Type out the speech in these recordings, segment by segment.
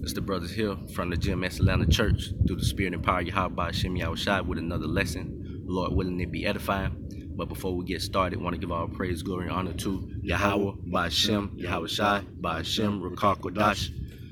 It's the brothers here from the GMS Atlanta Church through the Spirit and Power Yahweh Hashem Yahushai with another lesson. Lord willing, it be edifying. But before we get started, I want to give all praise, glory, and honor to Yahweh, Ba'Shem, Yahushai, Ba'Shem, Rakar Kodash.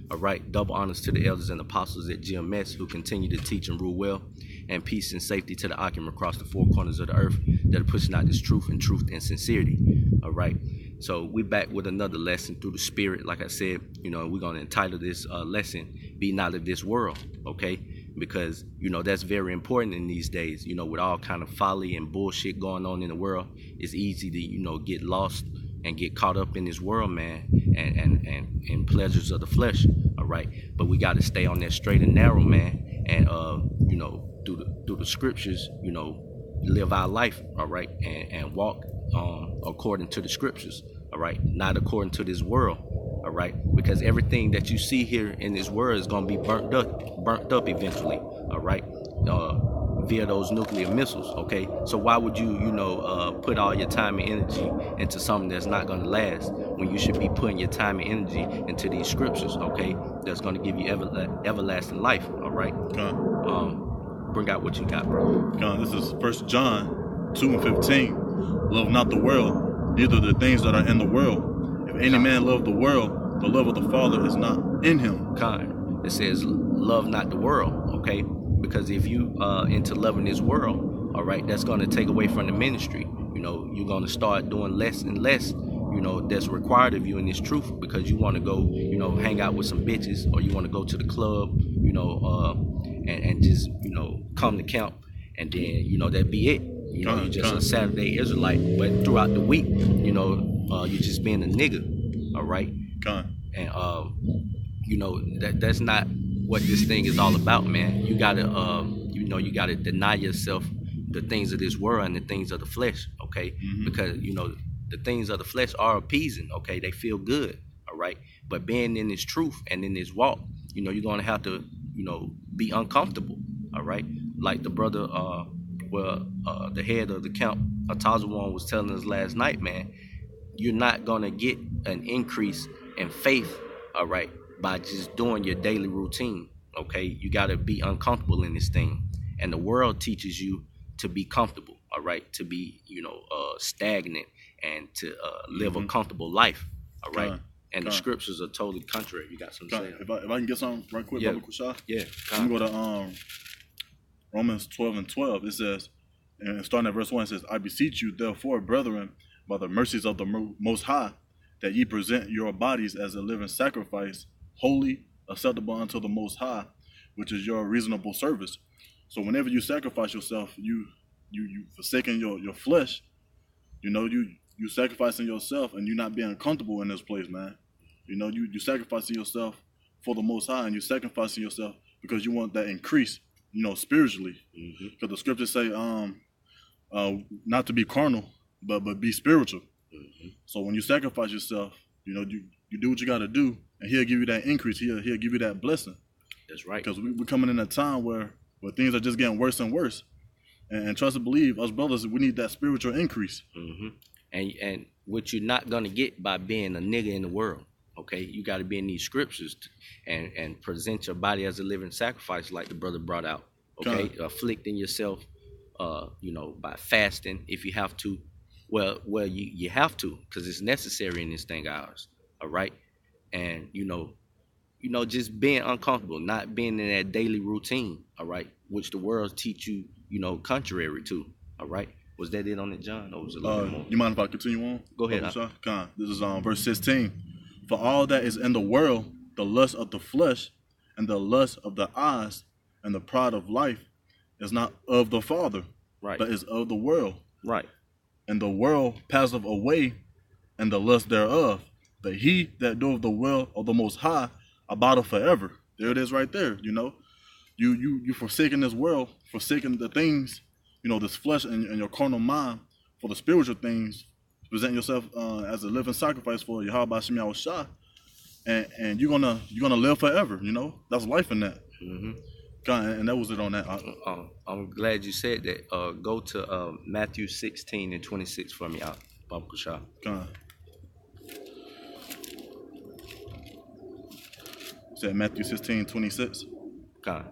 All right, double honors to the elders and apostles at GMS who continue to teach and rule well, and peace and safety to the Akim across the four corners of the earth that are pushing out this truth and sincerity. All right, so we back with another lesson through the Spirit. Like I said, we're going to entitle this lesson, Be Not of This World, okay? Because, that's very important in these days, with all kind of folly and bullshit going on in the world. It's easy to, get lost and get caught up in this world, man, and pleasures of the flesh, all right? But we got to stay on that straight and narrow, man, and, through the scriptures, live our life, all right, and walk according to the scriptures, all right, not according to this world, all right, because everything that you see here in this world is going to be burnt up eventually, all right, via those nuclear missiles, okay? So why would you, put all your time and energy into something that's not going to last when you should be putting your time and energy into these scriptures, okay? That's going to give you everlasting life, all right? Bring out what you got, bro. This is 1 John 2:15. Love not the world, neither the things that are in the world. If any man love the world, the love of the Father is not in him. It says, love not the world, okay? Because if you into loving this world, all right, that's going to take away from the ministry. You're going to start doing less and less, that's required of you in this truth, because you want to go, hang out with some bitches, or you want to go to the club, and just, come to camp, and then, that be it. You're just a Saturday Israelite, but throughout the week, you're just being a nigga, all right? And, that's not what this thing is all about, man. You gotta, you gotta deny yourself the things of this world and the things of the flesh, okay? Mm-hmm. Because, the things of the flesh are appeasing, okay? They feel good, all right? But being in this truth and in this walk, you're gonna have to, be uncomfortable, all right? Like the brother, the head of the camp, Atazawan, was telling us last night, man, you're not gonna get an increase in faith, all right, by just doing your daily routine, okay? You gotta be uncomfortable in this thing. And the world teaches you to be comfortable, all right? To be, stagnant and to live a comfortable life, all right? And the scriptures are totally contrary. You got something to say? If I can get something right quick, yeah. Baba Kushah? Yeah. I'm going to go to Romans 12:12. It says, and starting at verse 1, it says, I beseech you, therefore, brethren, by the mercies of the Most High, that ye present your bodies as a living sacrifice, holy, acceptable unto the Most High, which is your reasonable service. So whenever you sacrifice yourself, you forsaking your flesh, you sacrificing yourself, and you're not being comfortable in this place, man. You sacrificing yourself for the Most High, and you sacrificing yourself because you want that increase, spiritually. Mm-hmm. Because the scriptures say, not to be carnal, but be spiritual. Mm-hmm. So when you sacrifice yourself, you do what you got to do, and He'll give you that increase. He'll give you that blessing. That's right. Because we're coming in a time where things are just getting worse and worse. And trust and believe, us brothers, we need that spiritual increase. Mm-hmm. And what you're not going to get by being a nigga in the world, okay? You got to be in these scriptures and present your body as a living sacrifice, like the brother brought out, okay? Afflicting yourself, by fasting if you have to. Well, you have to, because it's necessary in this thing of ours, all right? And, just being uncomfortable, not being in that daily routine, all right, which the world teach you, contrary to, all right? Was that it on it, John, or was it a little bit more? You mind if I continue on? Go ahead. This is verse 16. For all that is in the world, the lust of the flesh, and the lust of the eyes, and the pride of life, is not of the Father, right, but is of the world. Right. And the world passeth away, and the lust thereof. But he that doeth the will of the Most High abideth forever. There it is right there, You forsaking this world, forsaking the things, this flesh and your carnal mind for the spiritual things, present yourself as a living sacrifice for Yahweh Hashem Yahushai, and you're gonna live forever. That's life in that. Mm-hmm. And that was it on that. I'm glad you said that. Go to Matthew 16:26 for me, Baba Kushah. It's at Matthew 16:26. Con.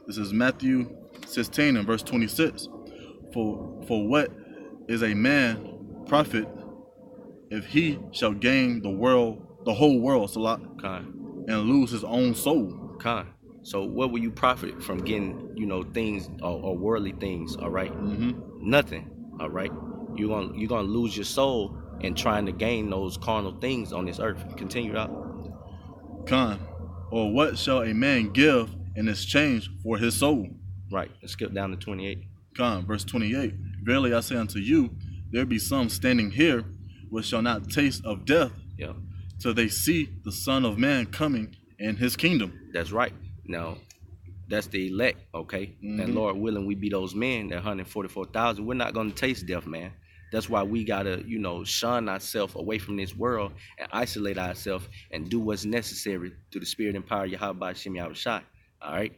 This is Matthew 16 and verse 26. For what is a man profit if he shall gain the whole world, Salat, Con. and lose his own soul? Con. So what will you profit from getting, things or worldly things, all right? Nothing, all right? You're gonna lose your soul in trying to gain those carnal things on this earth. Continue out. Con. Or what shall a man give in exchange for his soul? Right. Let's skip down to 28. Con. Verse 28. Verily I say unto you, there be some standing here which shall not taste of death Yeah. till they see the Son of Man coming in his kingdom. That's right. Now, that's the elect, okay? And Lord willing, we be those men, that 144,000. We're not going to taste death, man. That's why we got to, shun ourselves away from this world and isolate ourselves and do what's necessary through the spirit and power of Yahweh Shem Yahushai. All right?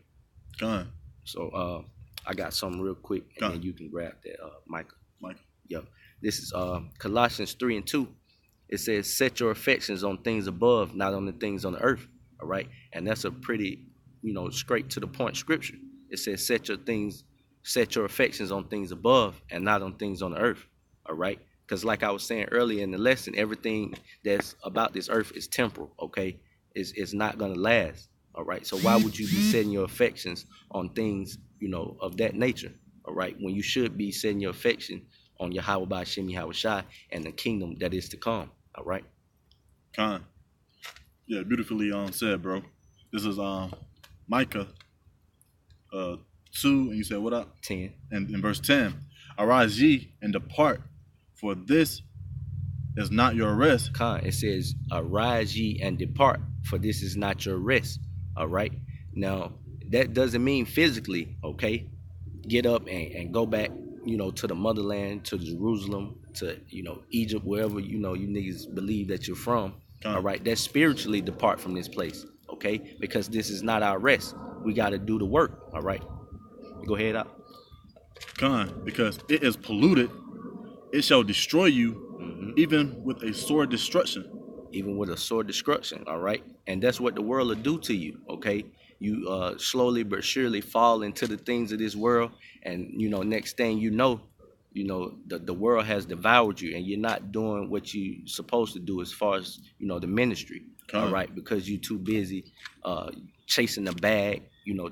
Con. So I got something real quick, and then you can grab that, Micah. Yep. This is Colossians 3:2. It says, set your affections on things above, not on the things on the earth. All right? And that's a pretty, straight to the point scripture. It says, set your affections on things above and not on things on the earth. All right? Because like I was saying earlier in the lesson, everything that's about this earth is temporal, okay? It's not going to last. All right? So why would you be setting your affections on things, of that nature? All right? When you should be setting your affection on Yahweh by Shem Yahushai and the kingdom that is to come. All right? Con. Yeah, beautifully said, bro. This is Micah 2, and you said what up? 10. And in verse 10, arise ye and depart, for this is not your rest. Con, it says, arise ye and depart, for this is not your rest. All right? Now, that doesn't mean physically, okay? Get up and go back, to the motherland, to Jerusalem, to, Egypt, wherever, you niggas believe that you're from. All right? That's spiritually depart from this place, okay? Because this is not our rest. We got to do the work, all right? Go ahead out. Con, because it is polluted, it shall destroy you, even with a sore destruction. Even with a sore destruction, all right? And that's what the world will do to you, okay? You slowly but surely fall into the things of this world, and, next thing you know, the world has devoured you, and you're not doing what you're supposed to do as far as, the ministry, all right? Because you're too busy chasing the bag,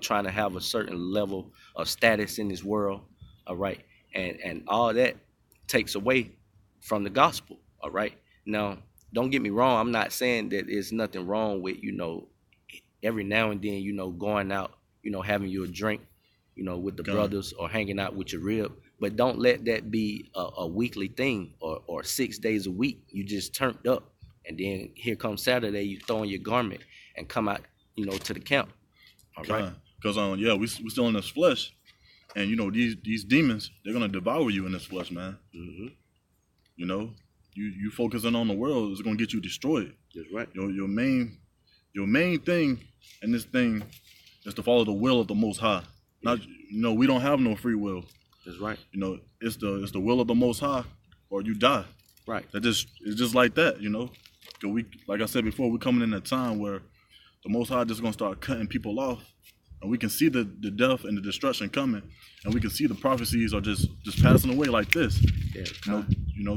trying to have a certain level of status in this world, all right? And all that takes away from the gospel, all right? Now, don't get me wrong. I'm not saying that there's nothing wrong with, every now and then, going out, having you a drink, with the brothers or hanging out with your rib. But don't let that be a weekly thing or 6 days a week. You just turned up. And then here comes Saturday, you throw on your garment and come out, to the camp. All right? Because, we still in this flesh. And, these demons, they're going to devour you in this flesh, man. You focusing on the world is going to get you destroyed. That's right. Your main thing in this thing is to follow the will of the Most High. Not, we don't have no free will. That's right. It's the will of the Most High, or you die. Right. It's just like that. 'Cause we, like I said before, we're coming in a time where the Most High just gonna start cutting people off, and we can see the death and the destruction coming, and we can see the prophecies are just passing away like this. Yeah.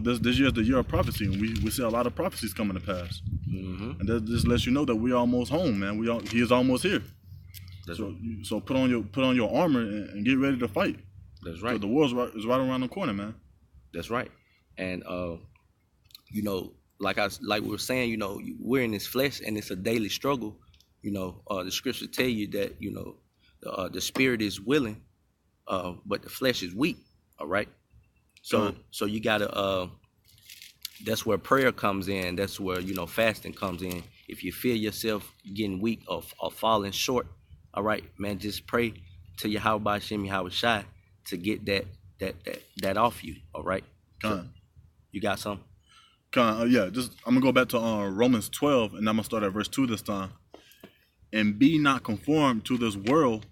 This year is the year of prophecy, and we see a lot of prophecies coming to pass. And that just lets you know that we're almost home, man. He is almost here. So put on your armor and get ready to fight. That's right. The war is right around the corner, man. That's right. And like we were saying, we're in this flesh, and it's a daily struggle. The scriptures tell you that the spirit is willing, but the flesh is weak. All right. So you gotta. That's where prayer comes in. That's where fasting comes in. If you feel yourself getting weak or falling short, all right, man, just pray to Yahweh Shem Yahushai to get that off you. All right. So, you got some? I'm gonna go back to Romans 12, and I'm gonna start at verse 2 this time. And be not conformed to this world,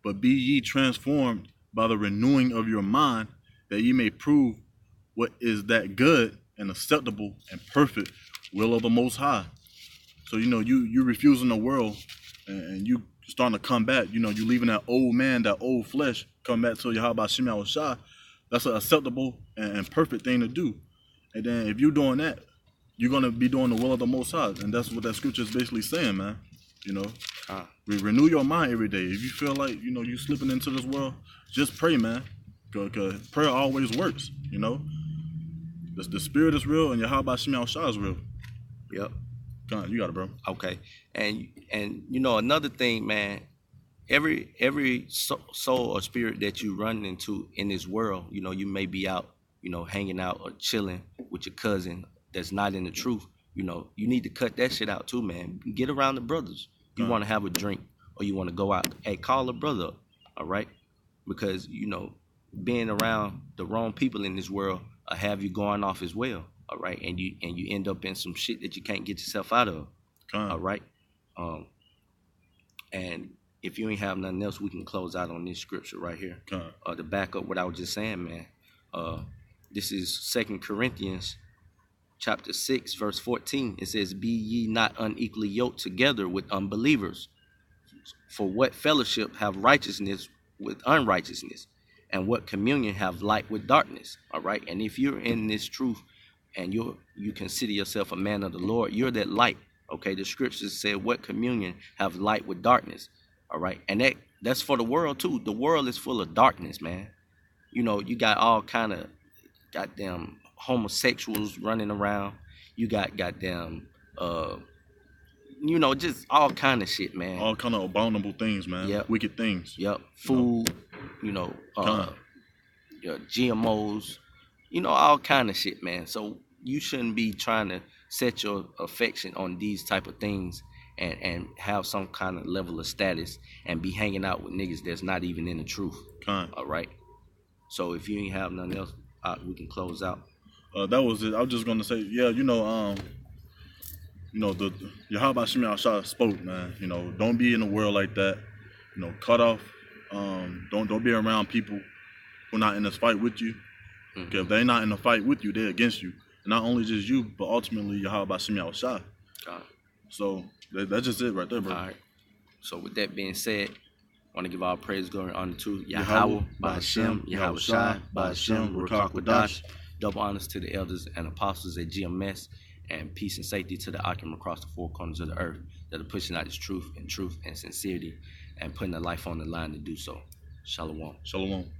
but be ye transformed by the renewing of your mind, that ye may prove what is that good and acceptable and perfect will of the Most High. So you refusing the world, and you starting to come back. You leaving that old man, that old flesh, come back to Yahweh Shem Yahushua. That's an acceptable and perfect thing to do. And then if you're doing that, you're gonna be doing the will of the Most High, and that's what that scripture is basically saying, man. Renew your mind every day. If you feel like you slipping into this world, just pray, man. Cause prayer always works. The spirit is real, and Yahweh Shem Yahushua is real. Yep. Come on, you got it, bro. Okay. And another thing, man. Every soul or spirit that you run into in this world, you may be out, hanging out or chilling with your cousin that's not in the truth. You need to cut that shit out too, man. Get around the brothers. You want to have a drink or you want to go out. Hey, call a brother up, all right? Because being around the wrong people in this world will have you going off as well, all right? And you end up in some shit that you can't get yourself out of, all right? And if you ain't have nothing else, we can close out on this scripture right here. To back up what I was just saying, man. This is 2 Corinthians chapter 6, verse 14. It says, "Be ye not unequally yoked together with unbelievers. For what fellowship have righteousness with unrighteousness? And what communion have light with darkness?" All right. And if you're in this truth and you consider yourself a man of the Lord, you're that light. Okay. The scriptures say, "What communion have light with darkness?" All right. And that's for the world too. The world is full of darkness, man. You got all kind of goddamn homosexuals running around. You got goddamn just all kind of shit, man. All kind of abominable things, man. Yep. Wicked things. Yep. Food, GMOs, all kind of shit, man. So you shouldn't be trying to set your affection on these type of things and have some kind of level of status and be hanging out with niggas that's not even in the truth. All right. So if you ain't have nothing else, we can close out. That was it. I was just gonna say, yeah, the Yahweh Shem Yahushua spoke, man. Don't be in the world like that. Cut off. Don't be around people who are not in this fight with you. Okay, if they're not in the fight with you, they're against you. And not only just you, but ultimately Yahweh Shem Yahushua. So that's just it right there, bro. All right. So with that being said, I want to give all praise, glory, and honor to Yahweh, Ba'ashem, Yahweh Shai, Ba'ashem, Ruach Kwadash. Double honors to the elders and apostles at GMS, and peace and safety to the Akim across the four corners of the earth that are pushing out this truth and sincerity and putting their life on the line to do so. Shalom. Shalom.